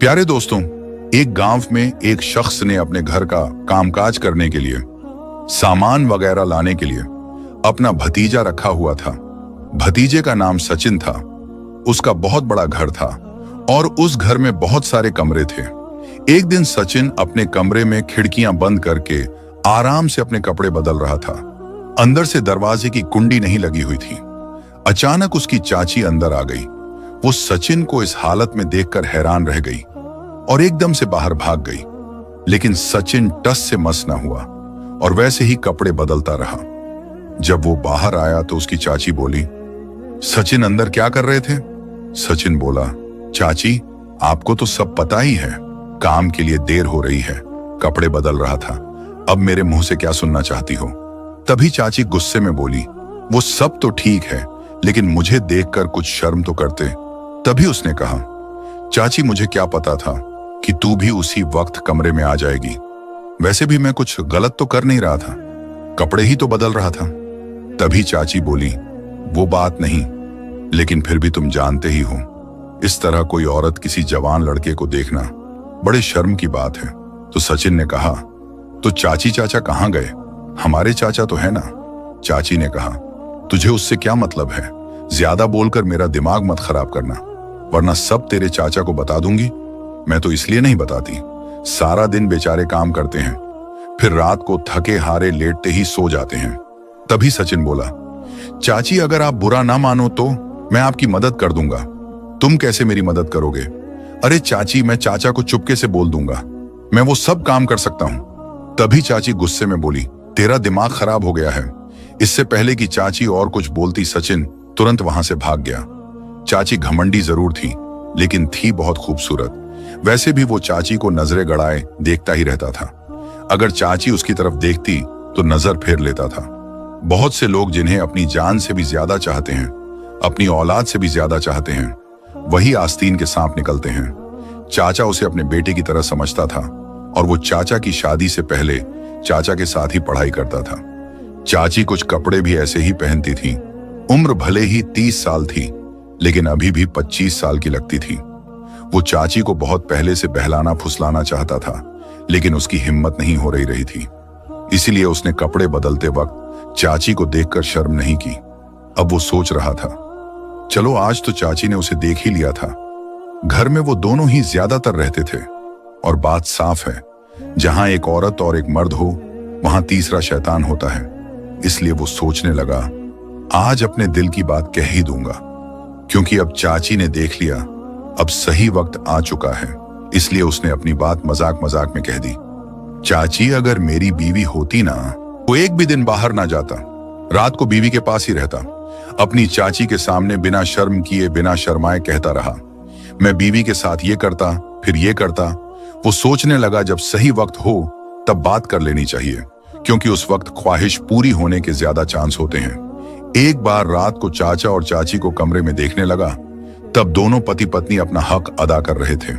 प्यारे दोस्तों, एक गांव में एक शख्स ने अपने घर का कामकाज करने के लिए, सामान वगैरह लाने के लिए अपना भतीजा रखा हुआ था। भतीजे का नाम सचिन था। उसका बहुत बड़ा घर था और उस घर में बहुत सारे कमरे थे। एक दिन सचिन अपने कमरे में खिड़कियां बंद करके आराम से अपने कपड़े बदल रहा था। अंदर से दरवाजे की कुंडी नहीं लगी हुई थी। अचानक उसकी चाची अंदर आ गई। वो सचिन को इस हालत में देखकर हैरान रह गई और एकदम से बाहर भाग गई। लेकिन सचिन टस से मस न हुआ और वैसे ही कपड़े बदलता रहा। जब वो बाहर आया तो उसकी चाची बोली, सचिन अंदर क्या कर रहे थे? सचिन बोला, चाची आपको तो सब पता ही है, काम के लिए देर हो रही है, कपड़े बदल रहा था, अब मेरे मुंह से क्या सुनना चाहती हो? तभी चाची गुस्से में बोली, वो सब तो ठीक है, लेकिन मुझे देखकर कुछ शर्म तो करते। तभी उसने कहा, चाची मुझे क्या पता था कि तू भी उसी वक्त कमरे में आ जाएगी। वैसे भी मैं कुछ गलत तो कर नहीं रहा था, कपड़े ही तो बदल रहा था। तभी चाची बोली, वो बात नहीं, लेकिन फिर भी तुम जानते ही हो, इस तरह कोई औरत किसी जवान लड़के को देखना बड़े शर्म की बात है। तो सचिन ने कहा, तो चाची चाचा कहाँ गए? हमारे चाचा तो है ना। चाची ने कहा, तुझे उससे क्या मतलब है? ज्यादा बोलकर मेरा दिमाग मत खराब करना, वरना सब तेरे चाचा को बता दूंगी। मैं तो इसलिए नहीं बताती, सारा दिन बेचारे काम करते हैं, फिर रात को थके हारे लेटते ही सो जाते हैं। तभी सचिन बोला, चाची अगर आप बुरा ना मानो तो मैं आपकी मदद कर दूंगा। तुम कैसे मेरी मदद करोगे? अरे चाची, मैं चाचा को चुपके से बोल दूंगा, मैं वो सब काम कर सकता हूं। तभी चाची गुस्से में बोली, तेरा दिमाग खराब हो गया है। इससे पहले कि चाची और कुछ बोलती, सचिन तुरंत वहां से भाग गया। चाची घमंडी जरूर थी, लेकिन थी बहुत खूबसूरत। वैसे भी वो चाची को नजरें गड़ाए देखता ही रहता था। अगर चाची उसकी तरफ देखती तो नजर फेर लेता था। बहुत से लोग जिन्हें अपनी जान से भी ज्यादा चाहते हैं, अपनी औलाद से भी ज्यादा चाहते हैं, वही आस्तीन के सांप निकलते हैं। चाचा उसे अपने बेटे की तरह समझता था और वो चाचा की शादी से पहले चाचा के साथ ही पढ़ाई करता था। चाची कुछ कपड़े भी ऐसे ही पहनती थी। उम्र भले ही 30 साल थी, लेकिन अभी भी 25 साल की लगती थी। वो चाची को बहुत पहले से बहलाना फुसलाना चाहता था, लेकिन उसकी हिम्मत नहीं हो रही थी। इसीलिए उसने कपड़े बदलते वक्त चाची को देखकर शर्म नहीं की। अब वो सोच रहा था, चलो आज तो चाची ने उसे देख ही लिया था। घर में वो दोनों ही ज्यादातर रहते थे और बात साफ है, जहां एक औरत और एक मर्द हो, वहां तीसरा शैतान होता है। इसलिए वो सोचने लगा, आज अपने दिल की बात कह ही दूंगा, क्योंकि अब चाची ने देख लिया, अब सही वक्त आ चुका है। इसलिए उसने अपनी बात मजाक मजाक में कह दी, चाची अगर मेरी बीवी होती ना, वो एक भी दिन बाहर ना जाता, रात को बीवी के पास ही रहता। अपनी चाची के सामने बिना शर्म किए, बिना शर्माए कहता रहा, मैं बीवी के साथ ये करता, फिर ये करता। वो सोचने लगा, जब सही वक्त हो तब बात कर लेनी चाहिए, क्योंकि उस वक्त ख्वाहिश पूरी होने के ज्यादा चांस होते हैं। एक बार रात को चाचा और चाची को कमरे में देखने लगा, तब दोनों पति पत्नी अपना हक अदा कर रहे थे।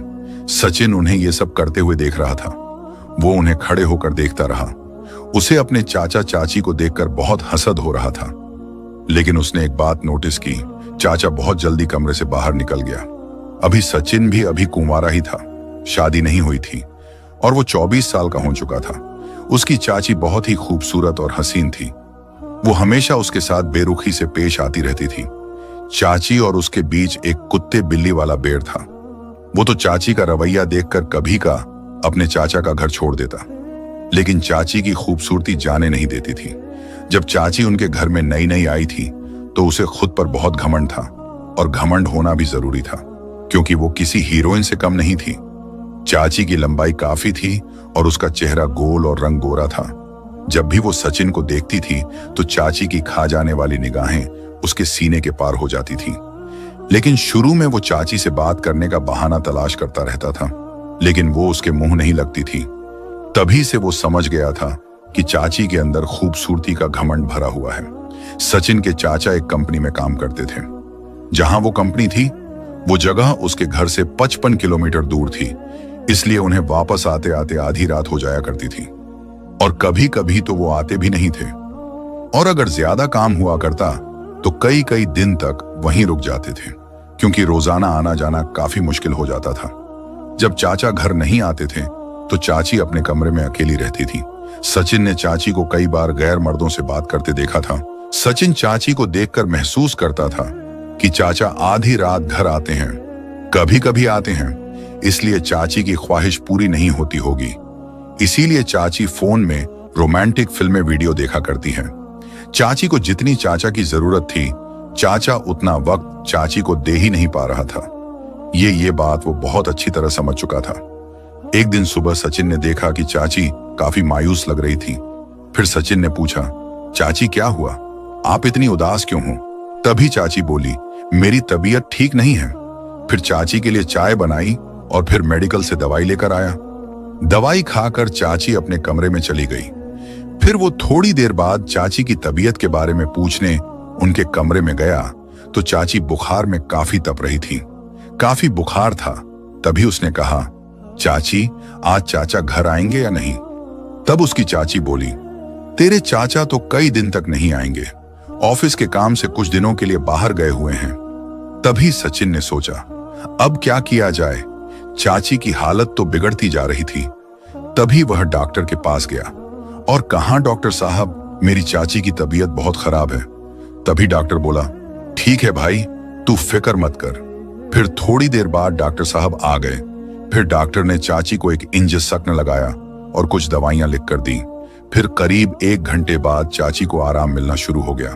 सचिन उन्हें ये सब करते हुए देख रहा था। वो उन्हें खड़े होकर देखता रहा। उसे अपने चाचा चाची को देखकर बहुत हसद हो रहा था। लेकिन उसने एक बात नोटिस की, चाचा बहुत जल्दी कमरे से बाहर निकल गया। अभी सचिन भी अभी कुंवारा ही था, शादी नहीं हुई थी और वो 24 साल का हो चुका था। उसकी चाची बहुत ही खूबसूरत और हसीन थी। वो हमेशा उसके साथ बेरुखी से पेश आती रहती थी। चाची और उसके बीच एक कुत्ते बिल्ली वाला बेड़ था। वो तो चाची का रवैया देखकर कभी का अपने चाचा का घर छोड़ देता, लेकिन चाची की खूबसूरती जाने नहीं देती थी। जब चाची उनके घर में नई नई आई थी तो उसे खुद पर बहुत घमंड था, और घमंड होना भी जरूरी था, क्योंकि वो किसी हीरोइन से कम नहीं थी। चाची की लंबाई काफी थी और उसका चेहरा गोल और रंग गोरा था। जब भी वो सचिन को देखती थी तो चाची की खा जाने वाली निगाहें उसके सीने के पार हो जाती थी। लेकिन शुरू में वो चाची से बात करने का बहाना तलाश करता रहता था, लेकिन वो उसके मुंह नहीं लगती थी। तभी से वो समझ गया था कि चाची के अंदर खूबसूरती का घमंड भरा हुआ है। सचिन के चाचा एक कंपनी में काम करते थे। जहां वो कंपनी थी, वो जगह उसके घर से 55 किलोमीटर दूर थी। इसलिए उन्हें वापस आते आते आधी रात हो जाया करती थी, और कभी कभी तो वो आते भी नहीं थे। और अगर ज्यादा काम हुआ करता तो कई कई दिन तक वहीं रुक जाते थे, क्योंकि रोजाना आना जाना काफी मुश्किल हो जाता था। जब चाचा घर नहीं आते थे तो चाची अपने कमरे में अकेली रहती थी। सचिन ने चाची को कई बार गैर मर्दों से बात करते देखा था। सचिन चाची को देखकर महसूस करता था कि चाचा आधी रात घर आते हैं, कभी कभी आते हैं, इसलिए चाची की ख्वाहिश पूरी नहीं होती होगी। इसीलिए चाची फोन में रोमांटिक फिल्में वीडियो देखा करती हैं। चाची को जितनी चाचा की जरूरत थी, चाचा उतना वक्त चाची को दे ही नहीं पा रहा था। ये बात वो बहुत अच्छी तरह समझ चुका था। एक दिन सुबह सचिन ने देखा कि चाची काफी मायूस लग रही थी। फिर सचिन ने पूछा, चाची क्या हुआ, आप इतनी उदास क्यों हो? तभी चाची बोली, मेरी तबीयत ठीक नहीं है। फिर चाची के लिए चाय बनाई और फिर मेडिकल से दवाई लेकर आया। दवाई खाकर चाची अपने कमरे में चली गई। फिर वो थोड़ी देर बाद चाची की तबीयत के बारे में पूछने उनके कमरे में गया तो चाची बुखार में काफी तप रही थी, काफी बुखार था। तभी उसने कहा, चाची आज चाचा घर आएंगे या नहीं? तब उसकी चाची बोली, तेरे चाचा तो कई दिन तक नहीं आएंगे, ऑफिस के काम से कुछ दिनों के लिए बाहर गए हुए हैं। तभी सचिन ने सोचा, अब क्या किया जाए, चाची की हालत तो बिगड़ती जा रही थी। तभी वह डॉक्टर के पास गया। और कहां डॉक्टर साहब, मेरी चाची की तबीयत बहुत खराब है। तभी डॉक्टर बोला, ठीक है भाई, तू फिक्र मत कर। फिर थोड़ी देर बाद डॉक्टर साहब आ गए। फिर डॉक्टर ने चाची को एक इंजेक्शन लगाया और कुछ दवाइयां लिखकर दी। फिर करीब 1 घंटे बाद चाची को आराम मिलना शुरू हो गया।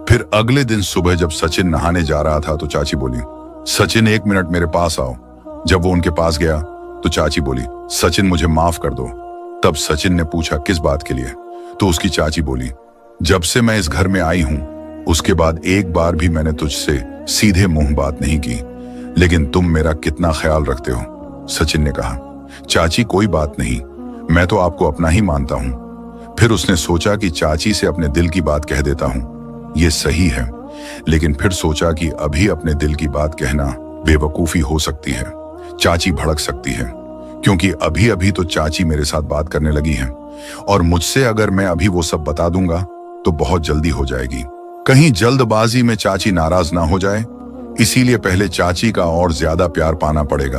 फिर अगले दिन सुबह जब सचिन नहाने जा रहा था तो चाची बोली, सचिन 1 मिनट मेरे पास आओ। जब वो उनके पास गया तो चाची बोली, सचिन मुझे माफ कर दो। तब सचिन ने पूछा, किस बात के लिए? तो उसकी चाची बोली, जब से मैं इस घर में आई हूं उसके बाद एक बार भी मैंने तुझसे सीधे मुंह बात नहीं की, लेकिन तुम मेरा कितना ख्याल रखते हो। सचिन ने कहा, चाची कोई बात नहीं, मैं तो आपको अपना ही मानता हूं। फिर उसने सोचा कि चाची से अपने दिल की बात कह देता हूं, ये सही है। लेकिन फिर सोचा कि अभी अपने दिल की बात कहना बेवकूफी हो सकती है, चाची भड़क सकती है, क्योंकि अभी अभी तो चाची मेरे साथ बात करने लगी है और मुझसे अगर मैं अभी वो सब बता दूंगा तो बहुत जल्दी हो जाएगी। कहीं जल्दबाजी में चाची नाराज ना हो जाए, इसीलिए पहले चाची का और ज्यादा प्यार पाना पड़ेगा,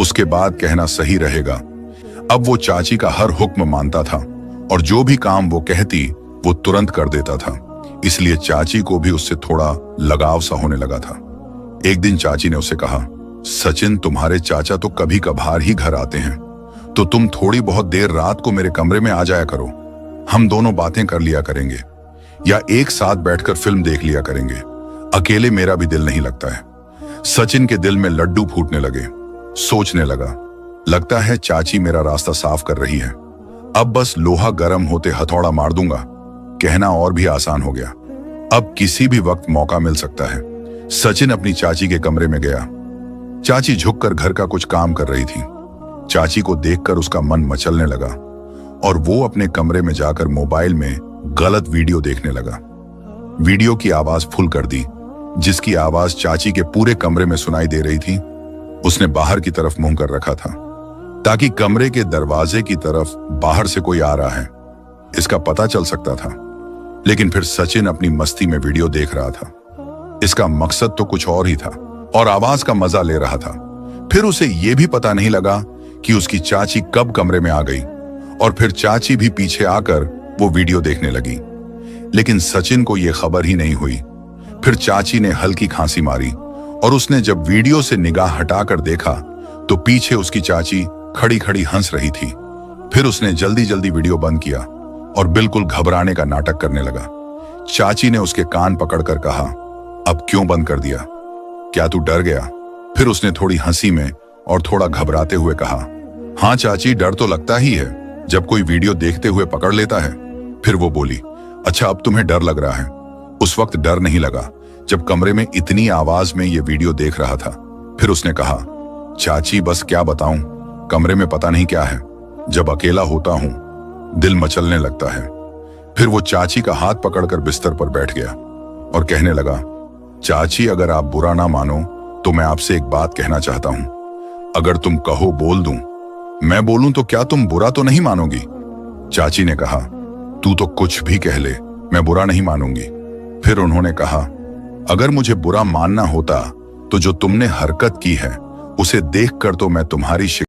उसके बाद कहना सही रहेगा। अब वो चाची का हर हुक्म मानता था और जो भी काम वो कहती वो तुरंत कर देता था, इसलिए चाची को भी उससे थोड़ा लगाव सा होने लगा था। एक दिन चाची ने उसे कहा, सचिन तुम्हारे चाचा तो कभी कभार ही घर आते हैं, तो तुम थोड़ी बहुत देर रात को मेरे कमरे में आ जाया करो, हम दोनों बातें कर लिया करेंगे या एक साथ बैठकर फिल्म देख लिया करेंगे, अकेले मेरा भी दिल नहीं लगता है। सचिन के दिल में लड्डू फूटने लगे। सोचने लगा, लगता है चाची मेरा रास्ता साफ कर रही है, अब बस लोहा गर्म होते हथौड़ा मार दूंगा, कहना और भी आसान हो गया। अब किसी भी वक्त मौका मिल सकता है। सचिन अपनी चाची के कमरे में गया। चाची झुककर घर का कुछ काम कर रही थी। चाची को देखकर उसका मन मचलने लगा और वो अपने कमरे में जाकर मोबाइल में गलत वीडियो देखने लगा। वीडियो की आवाज फुल कर दी, जिसकी आवाज चाची के पूरे कमरे में सुनाई दे रही थी। उसने बाहर की तरफ मुंह कर रखा था ताकि कमरे के दरवाजे की तरफ बाहर से कोई आ रहा है इसका पता चल सकता था। लेकिन फिर सचिन अपनी मस्ती में वीडियो देख रहा था। इसका मकसद तो कुछ और ही था और आवाज का मजा ले रहा था। फिर उसे यह भी पता नहीं लगा कि उसकी चाची कब कमरे में आ गई और फिर चाची भी पीछे आकर वो वीडियो देखने लगी। लेकिन सचिन को यह खबर ही नहीं हुई। फिर चाची ने हल्की खांसी मारी और उसने जब वीडियो से निगाह हटाकर देखा तो पीछे उसकी चाची खड़ी खड़ी हंस रही थी। फिर उसने जल्दी जल्दी वीडियो बंद किया और बिल्कुल घबराने का नाटक करने लगा। चाची ने उसके कान पकड़कर कहा, अब क्यों बंद कर दिया, क्या तू डर गया? फिर उसने थोड़ी हंसी में और थोड़ा घबराते हुए कहा, हाँ चाची, डर तो लगता ही है जब कोई वीडियो देखते हुए पकड़ लेता है। फिर वो बोली, अच्छा अब तुम्हें डर लग रहा है, उस वक्त डर नहीं लगा जब कमरे में इतनी आवाज में ये वीडियो देख रहा था। फिर उसने कहा, चाची बस क्या बताऊं, कमरे में पता नहीं क्या है, जब अकेला होता हूं दिल मचलने लगता है। फिर वो चाची का हाथ पकड़कर बिस्तर पर बैठ गया और कहने लगा, चाची अगर आप बुरा ना मानो तो मैं आपसे एक बात कहना चाहता हूं, अगर तुम कहो बोल दूं, मैं बोलूं तो क्या तुम बुरा तो नहीं मानोगी? चाची ने कहा, तू तो कुछ भी कह ले, मैं बुरा नहीं मानूंगी। फिर उन्होंने कहा, अगर मुझे बुरा मानना होता तो जो तुमने हरकत की है उसे देखकर तो मैं तुम्हारी